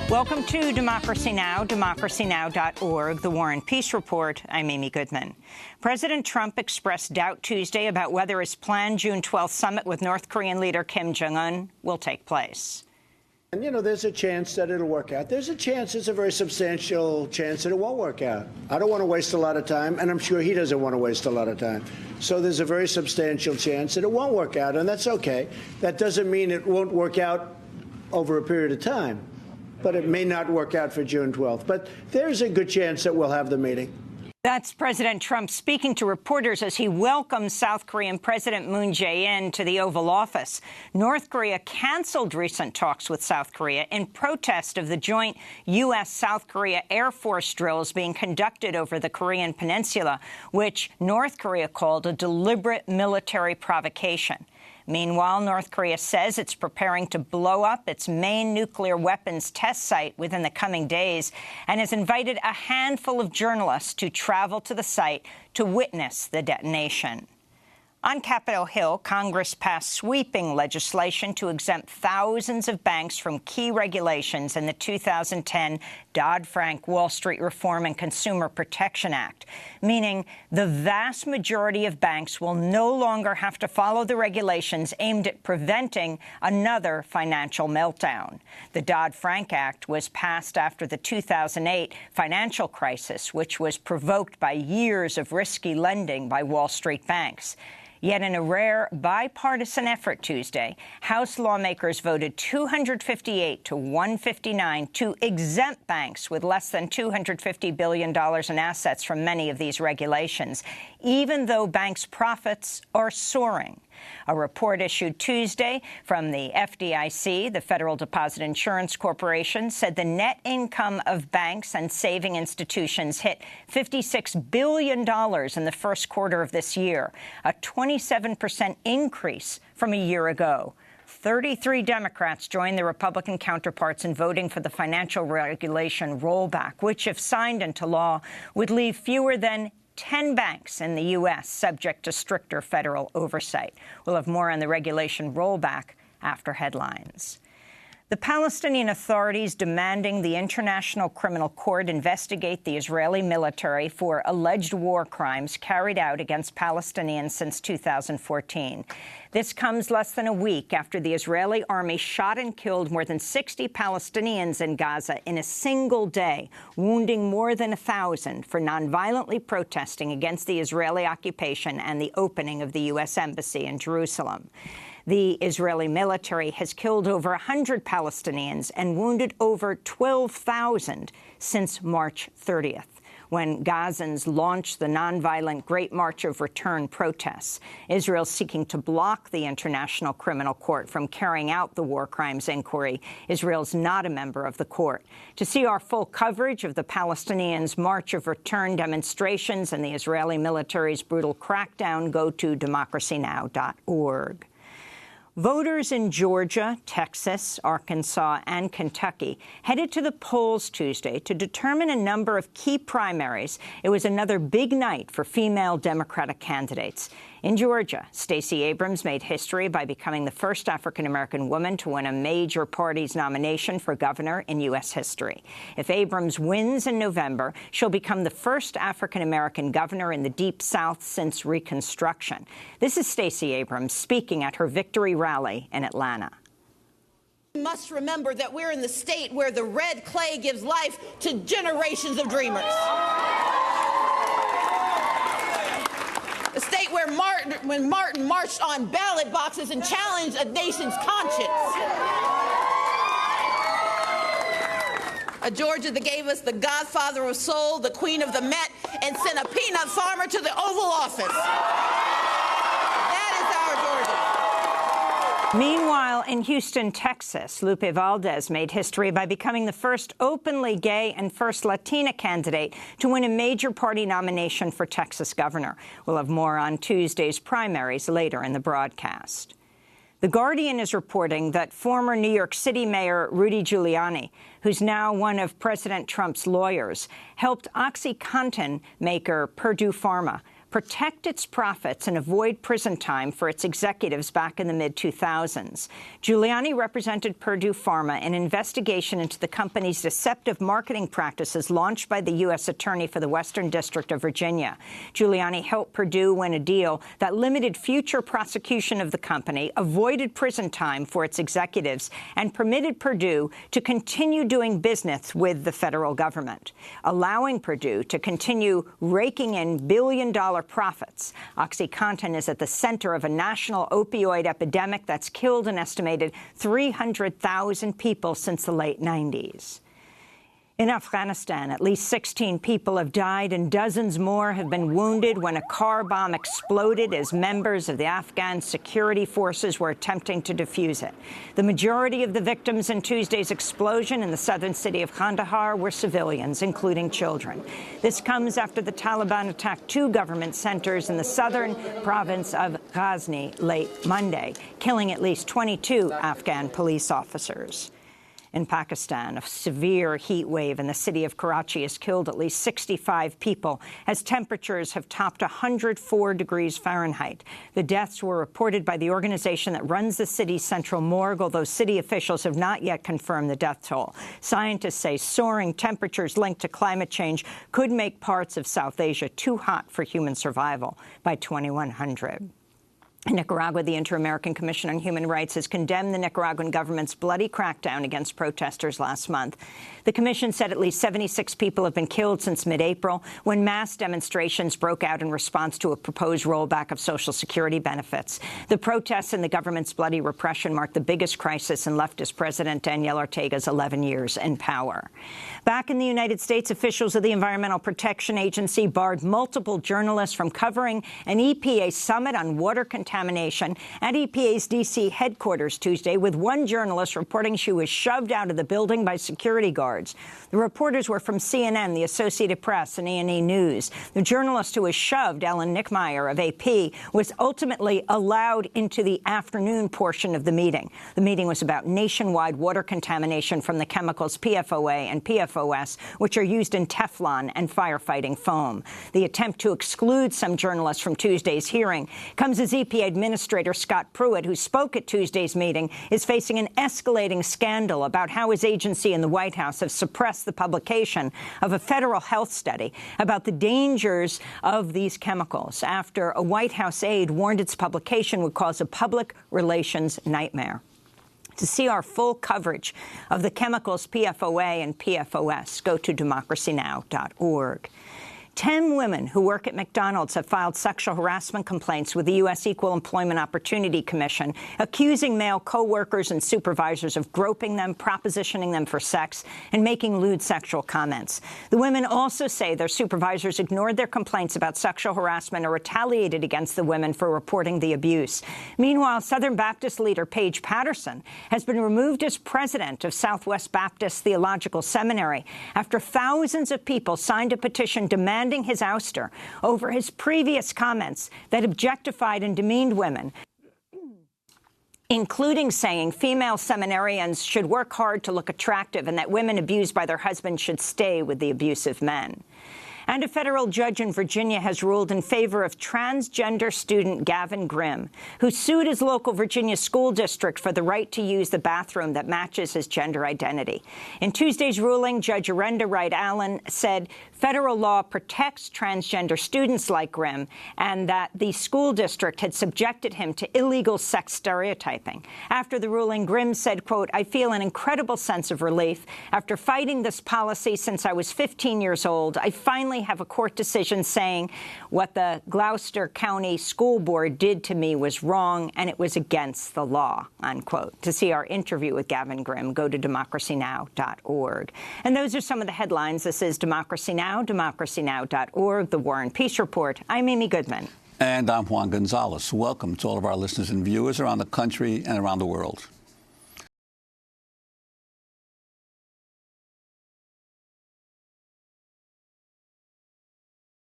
Welcome to Democracy Now!, democracynow.org, The War and Peace Report. I'm Amy Goodman. President Trump expressed doubt Tuesday about whether his planned June 12th summit with North Korean leader Kim Jong-un will take place. And, you know, there's a chance that it'll work out. There's a chance, it's a very substantial chance that it won't work out. I don't want to waste a lot of time, and I'm sure he doesn't want to waste a lot of time. So there's a very substantial chance that it won't work out, and that's okay. That doesn't mean it won't work out over a period of time, but it may not work out for June 12th. But there's a good chance that we'll have the meeting. That's President Trump speaking to reporters as he welcomes South Korean President Moon Jae-in to the Oval Office. North Korea canceled recent talks with South Korea in protest of the joint U.S.-South Korea Air Force drills being conducted over the Korean peninsula, which North Korea called a deliberate military provocation. Meanwhile, North Korea says it's preparing to blow up its main nuclear weapons test site within the coming days and has invited a handful of journalists to travel to the site to witness the detonation. On Capitol Hill, Congress passed sweeping legislation to exempt thousands of banks from key regulations in the 2010 Dodd-Frank Wall Street Reform and Consumer Protection Act, meaning the vast majority of banks will no longer have to follow the regulations aimed at preventing another financial meltdown. The Dodd-Frank Act was passed after the 2008 financial crisis, which was provoked by years of risky lending by Wall Street banks. Yet in a rare bipartisan effort Tuesday, House lawmakers voted 258 to 159 to exempt banks with less than $250 billion in assets from many of these regulations, even though banks' profits are soaring. A report issued Tuesday from the FDIC, the Federal Deposit Insurance Corporation, said the net income of banks and saving institutions hit $56 billion in the first quarter of this year, a 27% increase from a year ago. 33 Democrats joined their Republican counterparts in voting for the financial regulation rollback, which, if signed into law, would leave fewer than 10 banks in the U.S. subject to stricter federal oversight. We'll have more on the regulation rollback after headlines. The Palestinian Authorities demanding the International Criminal Court investigate the Israeli military for alleged war crimes carried out against Palestinians since 2014. This comes less than a week after the Israeli army shot and killed more than 60 Palestinians in Gaza in a single day, wounding more than 1,000 for nonviolently protesting against the Israeli occupation and the opening of the U.S. Embassy in Jerusalem. The Israeli military has killed over 100 Palestinians and wounded over 12,000 since March 30th, when Gazans launched the nonviolent Great March of Return protests. Israel seeking to block the International Criminal Court from carrying out the war crimes inquiry. Israel's not a member of the court. To see our full coverage of the Palestinians' March of Return demonstrations and the Israeli military's brutal crackdown, go to democracynow.org. Voters in Georgia, Texas, Arkansas, and Kentucky headed to the polls Tuesday to determine a number of key primaries. It was another big night for female Democratic candidates. In Georgia, Stacey Abrams made history by becoming the first African-American woman to win a major party's nomination for governor in U.S. history. If Abrams wins in November, she'll become the first African-American governor in the Deep South since Reconstruction. This is Stacey Abrams speaking at her victory rally in Atlanta. We must remember that we're in the state where the red clay gives life to generations of dreamers. A state where when Martin marched on ballot boxes and challenged a nation's conscience. A Georgia that gave us the godfather of soul, the queen of the Met, and sent a peanut farmer to the Oval Office. That is our Georgia. Meanwhile, in Houston, Texas, Lupe Valdez made history by becoming the first openly gay and first Latina candidate to win a major party nomination for Texas governor. We'll have more on Tuesday's primaries later in the broadcast. The Guardian is reporting that former New York City Mayor Rudy Giuliani, who's now one of President Trump's lawyers, helped OxyContin maker Purdue Pharma protect its profits and avoid prison time for its executives back in the mid-2000s. Giuliani represented Purdue Pharma in an investigation into the company's deceptive marketing practices launched by the U.S. Attorney for the Western District of Virginia. Giuliani helped Purdue win a deal that limited future prosecution of the company, avoided prison time for its executives, and permitted Purdue to continue doing business with the federal government, allowing Purdue to continue raking in billion-dollar profits. OxyContin is at the center of a national opioid epidemic that's killed an estimated 300,000 people since the late 90s. In Afghanistan, at least 16 people have died and dozens more have been wounded when a car bomb exploded as members of the Afghan security forces were attempting to defuse it. The majority of the victims in Tuesday's explosion in the southern city of Kandahar were civilians, including children. This comes after the Taliban attacked 2 government centers in the southern province of Ghazni late Monday, killing at least 22 Afghan police officers. In Pakistan, a severe heat wave in the city of Karachi has killed at least 65 people as temperatures have topped 104 degrees Fahrenheit. The deaths were reported by the organization that runs the city's central morgue, although city officials have not yet confirmed the death toll. Scientists say soaring temperatures linked to climate change could make parts of South Asia too hot for human survival by 2100. In Nicaragua, the InterAmerican Commission on Human Rights has condemned the Nicaraguan government's bloody crackdown against protesters last month. The commission said at least 76 people have been killed since mid-April, when mass demonstrations broke out in response to a proposed rollback of Social Security benefits. The protests and the government's bloody repression marked the biggest crisis in leftist President Daniel Ortega's 11 years in power. Back in the United States, officials of the Environmental Protection Agency barred multiple journalists from covering an EPA summit on water contamination at EPA's D.C. headquarters Tuesday, with one journalist reporting she was shoved out of the building by security guards. The reporters were from CNN, the Associated Press, and E&E News. The journalist who was shoved, Ellen Nickmeyer of AP, was ultimately allowed into the afternoon portion of the meeting. The meeting was about nationwide water contamination from the chemicals PFOA and PFOS, which are used in Teflon and firefighting foam. The attempt to exclude some journalists from Tuesday's hearing comes as EPA Administrator Scott Pruitt, who spoke at Tuesday's meeting, is facing an escalating scandal about how his agency and the White House have suppressed the publication of a federal health study about the dangers of these chemicals after a White House aide warned its publication would cause a public relations nightmare. To see our full coverage of the chemicals PFOA and PFOS, go to democracynow.org. 10 women who work at McDonald's have filed sexual harassment complaints with the U.S. Equal Employment Opportunity Commission, accusing male co-workers and supervisors of groping them, propositioning them for sex, and making lewd sexual comments. The women also say their supervisors ignored their complaints about sexual harassment or retaliated against the women for reporting the abuse. Meanwhile, Southern Baptist leader Paige Patterson has been removed as president of Southwest Baptist Theological Seminary after thousands of people signed a petition demanding his ouster over his previous comments that objectified and demeaned women, including saying female seminarians should work hard to look attractive and that women abused by their husbands should stay with the abusive men. And a federal judge in Virginia has ruled in favor of transgender student Gavin Grimm, who sued his local Virginia school district for the right to use the bathroom that matches his gender identity. In Tuesday's ruling, Judge Arenda Wright Allen said federal law protects transgender students like Grimm and that the school district had subjected him to illegal sex stereotyping. After the ruling, Grimm said, quote, "I feel an incredible sense of relief. After fighting this policy since I was 15 years old, I finally have a court decision saying what the Gloucester County School Board did to me was wrong and it was against the law," unquote. To see our interview with Gavin Grimm, go to democracynow.org. And those are some of the headlines. This is Democracy Now!, democracynow.org, The War and Peace Report. I'm Amy Goodman. And I'm Juan Gonzalez. Welcome to all of our listeners and viewers around the country and around the world.